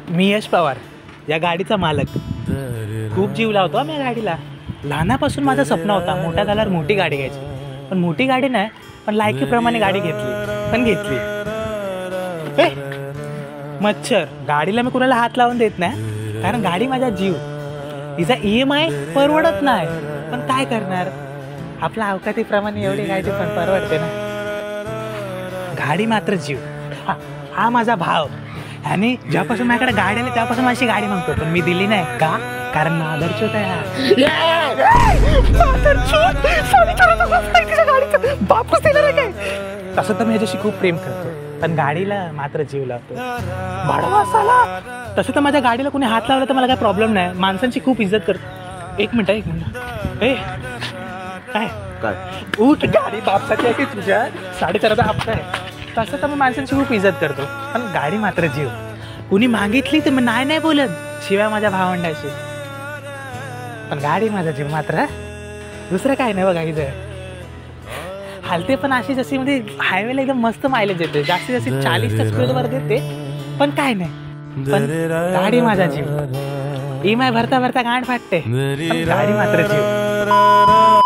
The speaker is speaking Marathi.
मी यश पवार, या गाडीचा मालक. खूप जीव लावतो मी गाडीला. लहानापासून माझं स्वप्न होता मोठा झाल्यावर मोठी गाडी घ्यायची. पण मोठी गाडी नाही, पण लायकीप्रमाणे गाडी घेतली. मच्छर गाडीला मी कुणाला हात लावून देत नाही, कारण गाडी माझा जीव. तिचा EMI परवडत नाही, पण काय करणार, आपल्या अवकातीप्रमाणे एवढी गाडी पण परवडते ना. गाडी मात्र जीव. हा माझा भाव. आणि ज्यापासून माझ्याकडे गाडी आली त्यापासून माझी गाडी मागतो, पण मी दिली नाही. का? कारण माधरचोत आहे. बापूस दिला काय? तसं तर मी ह्याच्याशी खूप प्रेम करतो, पण गाडीला मात्र जीव लावतो. तसं तर माझ्या गाडीला कोणी हात लावला तर मला काय प्रॉब्लेम नाही. माणसांची खूप इज्जत करतो. एक मिनिट. काय उठ, गाडी बापसाठी आहे की तुझ्या? 4.5 हप्ता आहे. तसं तर मी माणसांची खूप इज्जत करतो, पण गाडी मात्र जीव. कुणी मागितली तर मी नाही बोलत, शिवाय माझ्या भावंडाशी. पण गाडी माझा जीव मात्र. दुसरं काय नाही बघा. इथं हालते पण अशी जशी म्हणजे हायवेला एकदम मस्त मायलेज देते. जास्तीत जास्त 40च्या स्पीडवर देते, पण काय नाही. पण गाडी माझा जीव. EMI भरता गांड फाटते, पण गाडी मात्र जीव.